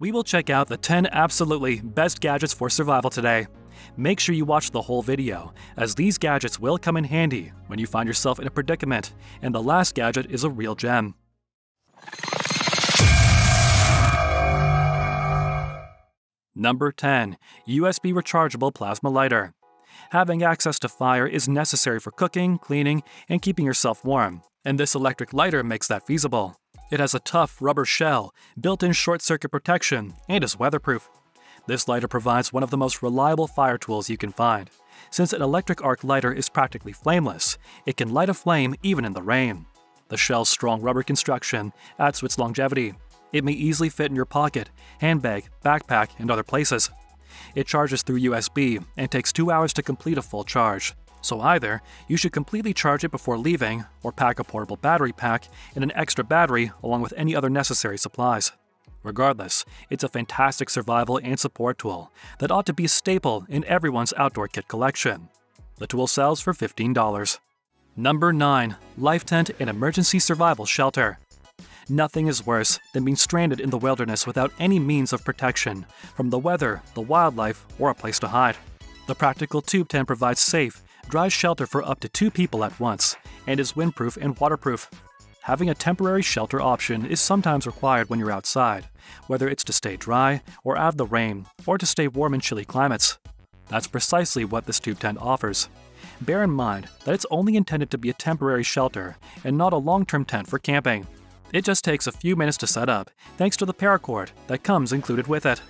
We will check out the 10 absolutely best gadgets for survival today. Make sure you watch the whole video, as these gadgets will come in handy when you find yourself in a predicament, and the last gadget is a real gem. Number 10. USB Rechargeable Plasma Lighter. Having access to fire is necessary for cooking, cleaning, and keeping yourself warm, and this electric lighter makes that feasible. It has a tough rubber shell, built-in short-circuit protection, and is weatherproof. This lighter provides one of the most reliable fire tools you can find. Since an electric arc lighter is practically flameless, it can light a flame even in the rain. The shell's strong rubber construction adds to its longevity. It may easily fit in your pocket, handbag, backpack, and other places. It charges through USB and takes 2 hours to complete a full charge. So either you should completely charge it before leaving, or pack a portable battery pack and an extra battery along with any other necessary supplies. Regardless, it's a fantastic survival and support tool that ought to be a staple in everyone's outdoor kit collection. The tool sells for $15. Number 9. Life Tent and Emergency Survival Shelter. Nothing is worse than being stranded in the wilderness without any means of protection from the weather, the wildlife, or a place to hide. The practical tube tent provides safe, dry shelter for up to 2 people at once, and is windproof and waterproof. Having a temporary shelter option is sometimes required when you're outside, whether it's to stay dry or out of the rain, or to stay warm in chilly climates. That's precisely what this tube tent offers. Bear in mind that it's only intended to be a temporary shelter and not a long-term tent for camping. It just takes a few minutes to set up, thanks to the paracord that comes included with it.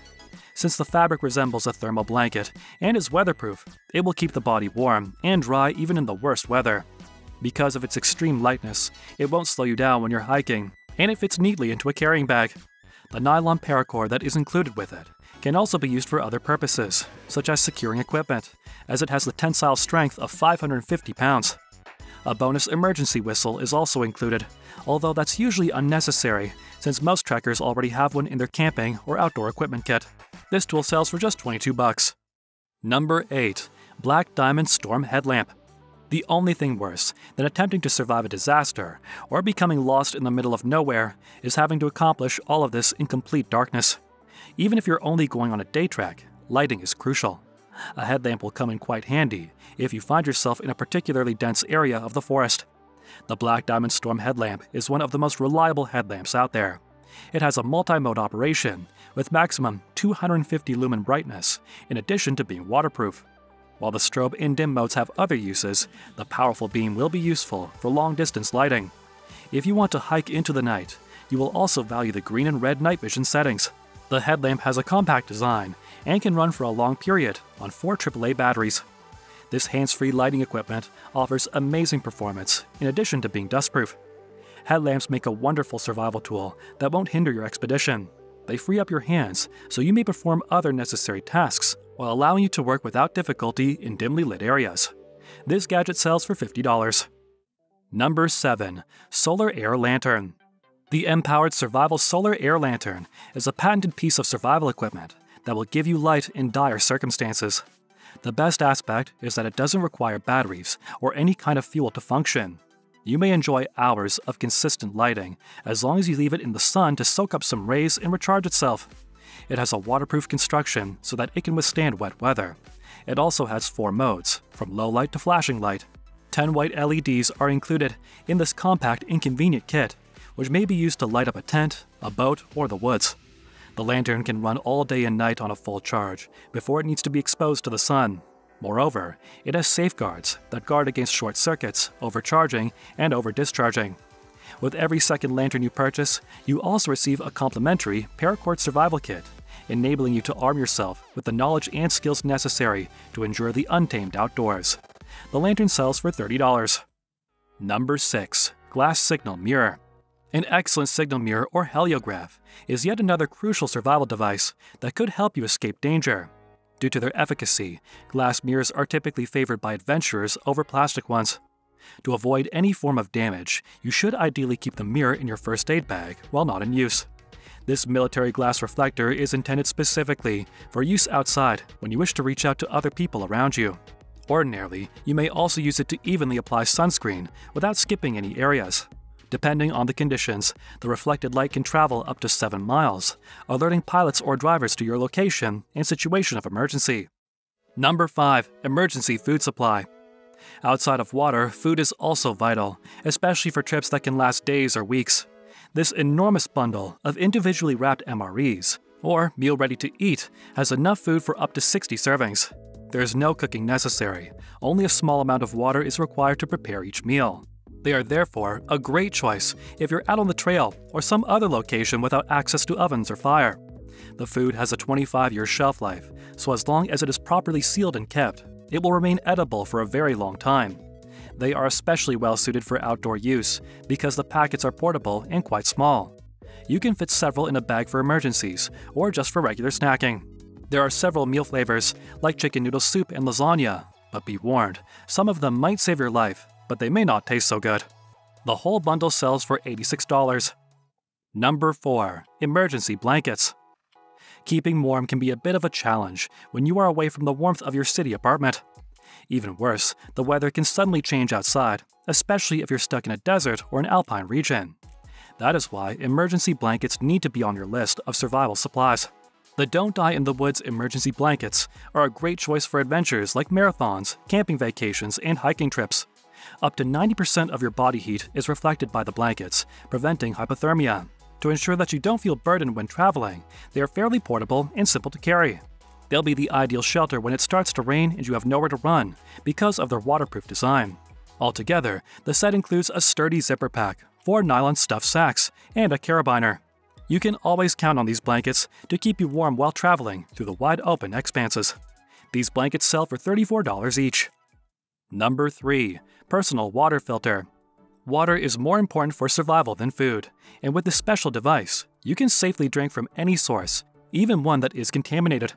Since the fabric resembles a thermal blanket and is weatherproof, it will keep the body warm and dry even in the worst weather. Because of its extreme lightness, it won't slow you down when you're hiking, and it fits neatly into a carrying bag. The nylon paracord that is included with it can also be used for other purposes, such as securing equipment, as it has the tensile strength of 550 pounds. A bonus emergency whistle is also included, although that's usually unnecessary since most trekkers already have one in their camping or outdoor equipment kit. This tool sells for just $22. Number 8. Black Diamond Storm Headlamp. The only thing worse than attempting to survive a disaster or becoming lost in the middle of nowhere is having to accomplish all of this in complete darkness. Even if you're only going on a day trek, lighting is crucial. A headlamp will come in quite handy if you find yourself in a particularly dense area of the forest. The Black Diamond Storm Headlamp is one of the most reliable headlamps out there. It has a multi-mode operation with maximum 250 lumen brightness, in addition to being waterproof. While the strobe and dim modes have other uses, the powerful beam will be useful for long-distance lighting. If you want to hike into the night, you will also value the green and red night vision settings. The headlamp has a compact design and can run for a long period on 4 AAA batteries. This hands-free lighting equipment offers amazing performance in addition to being dustproof. Headlamps make a wonderful survival tool that won't hinder your expedition. They free up your hands so you may perform other necessary tasks while allowing you to work without difficulty in dimly lit areas. This gadget sells for $50. Number 7. Solar Air Lantern. The M-powered Survival Solar Air Lantern is a patented piece of survival equipment that will give you light in dire circumstances. The best aspect is that it doesn't require batteries or any kind of fuel to function. You may enjoy hours of consistent lighting as long as you leave it in the sun to soak up some rays and recharge itself. It has a waterproof construction so that it can withstand wet weather. It also has 4 modes, from low light to flashing light. 10 white LEDs are included in this compact and convenient kit, which may be used to light up a tent, a boat, or the woods. The lantern can run all day and night on a full charge before it needs to be exposed to the sun. Moreover, it has safeguards that guard against short circuits, overcharging, and over-discharging. With every second lantern you purchase, you also receive a complimentary paracord survival kit, enabling you to arm yourself with the knowledge and skills necessary to endure the untamed outdoors. The lantern sells for $30. Number 6. Glass Signal Mirror. An excellent signal mirror or heliograph is yet another crucial survival device that could help you escape danger. Due to their efficacy, glass mirrors are typically favored by adventurers over plastic ones. To avoid any form of damage, you should ideally keep the mirror in your first aid bag while not in use. This military glass reflector is intended specifically for use outside when you wish to reach out to other people around you. Ordinarily, you may also use it to evenly apply sunscreen without skipping any areas. Depending on the conditions, the reflected light can travel up to 7 miles, alerting pilots or drivers to your location in situation of emergency. Number 5. Emergency food supply. Outside of water, food is also vital, especially for trips that can last days or weeks. This enormous bundle of individually wrapped MREs, or meal ready to eat, has enough food for up to 60 servings. There is no cooking necessary, only a small amount of water is required to prepare each meal. They are therefore a great choice if you're out on the trail or some other location without access to ovens or fire. The food has a 25-year shelf life, so as long as it is properly sealed and kept, it will remain edible for a very long time. They are especially well suited for outdoor use because the packets are portable and quite small. You can fit several in a bag for emergencies or just for regular snacking. There are several meal flavors, like chicken noodle soup and lasagna, but be warned, some of them might save your life, but they may not taste so good. The whole bundle sells for $86. Number 4. Emergency blankets. Keeping warm can be a bit of a challenge when you are away from the warmth of your city apartment. Even worse, the weather can suddenly change outside, especially if you're stuck in a desert or an alpine region. That is why emergency blankets need to be on your list of survival supplies. The Don't Die in the Woods emergency blankets are a great choice for adventures like marathons, camping vacations, and hiking trips. Up to 90% of your body heat is reflected by the blankets, preventing hypothermia. To ensure that you don't feel burdened when traveling, they are fairly portable and simple to carry. They'll be the ideal shelter when it starts to rain and you have nowhere to run because of their waterproof design. Altogether, the set includes a sturdy zipper pack, 4 nylon stuffed sacks, and a carabiner. You can always count on these blankets to keep you warm while traveling through the wide open expanses. These blankets sell for $34 each. Number 3. Personal water filter. Water is more important for survival than food, and with this special device, you can safely drink from any source, even one that is contaminated.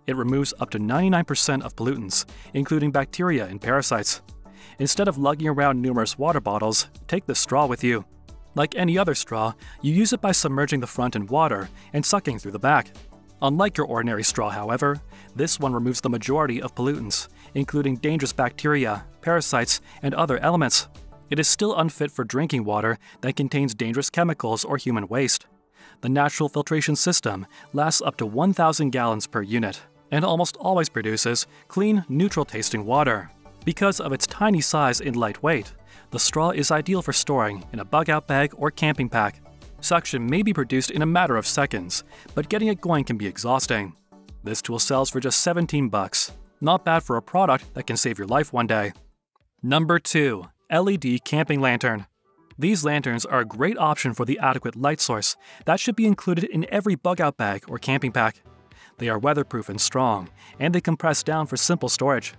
It removes up to 99% of pollutants, including bacteria and parasites. Instead of lugging around numerous water bottles, take this straw with you. Like any other straw, you use it by submerging the front in water and sucking through the back. Unlike your ordinary straw, however, this one removes the majority of pollutants, including dangerous bacteria, parasites, and other elements. It is still unfit for drinking water that contains dangerous chemicals or human waste. The natural filtration system lasts up to 1,000 gallons per unit and almost always produces clean, neutral-tasting water. Because of its tiny size and light weight, the straw is ideal for storing in a bug-out bag or camping pack. Suction may be produced in a matter of seconds, but getting it going can be exhausting. This tool sells for just $17. Not bad for a product that can save your life one day. Number 2. LED camping lantern. These lanterns are a great option for the adequate light source that should be included in every bug-out bag or camping pack. They are weatherproof and strong, and they compress down for simple storage.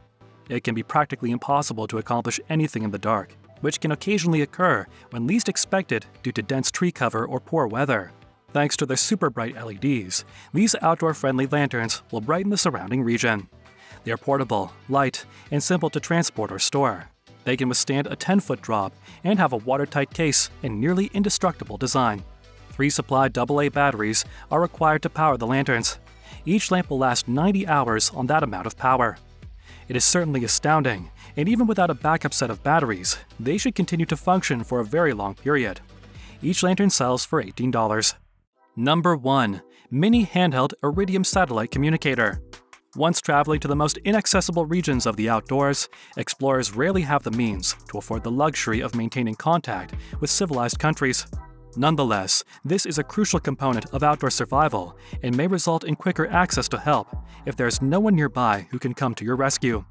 It can be practically impossible to accomplish anything in the dark, which can occasionally occur when least expected due to dense tree cover or poor weather. Thanks to their super bright LEDs, these outdoor-friendly lanterns will brighten the surrounding region. They are portable, light, and simple to transport or store. They can withstand a 10-foot drop and have a watertight case and nearly indestructible design. 3 supplied AA batteries are required to power the lanterns. Each lamp will last 90 hours on that amount of power. It is certainly astounding, and even without a backup set of batteries, they should continue to function for a very long period. Each lantern sells for $18. Number 1. Mini Handheld Iridium Satellite Communicator. Once traveling to the most inaccessible regions of the outdoors, explorers rarely have the means to afford the luxury of maintaining contact with civilized countries. Nonetheless, this is a crucial component of outdoor survival and may result in quicker access to help if there is no one nearby who can come to your rescue.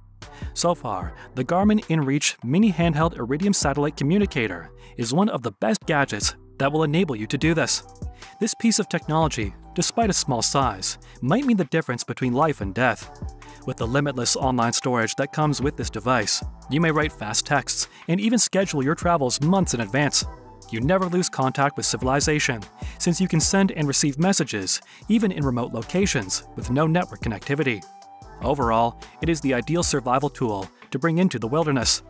So far, the Garmin InReach Mini Handheld Iridium Satellite Communicator is one of the best gadgets that will enable you to do this. This piece of technology, despite its small size, might mean the difference between life and death. With the limitless online storage that comes with this device, you may write fast texts and even schedule your travels months in advance. You never lose contact with civilization, since you can send and receive messages even in remote locations with no network connectivity. Overall, it is the ideal survival tool to bring into the wilderness.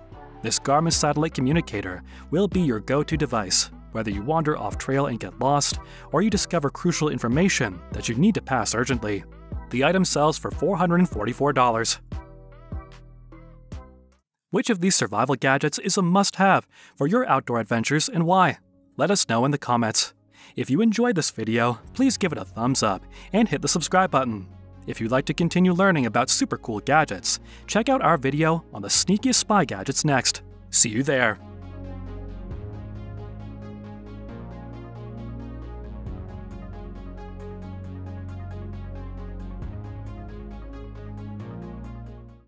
This Garmin satellite communicator will be your go-to device, whether you wander off trail and get lost, or you discover crucial information that you need to pass urgently. The item sells for $444. Which of these survival gadgets is a must-have for your outdoor adventures and why? Let us know in the comments. If you enjoyed this video, please give it a thumbs up and hit the subscribe button. If you'd like to continue learning about super cool gadgets, check out our video on the sneakiest spy gadgets next. See you there!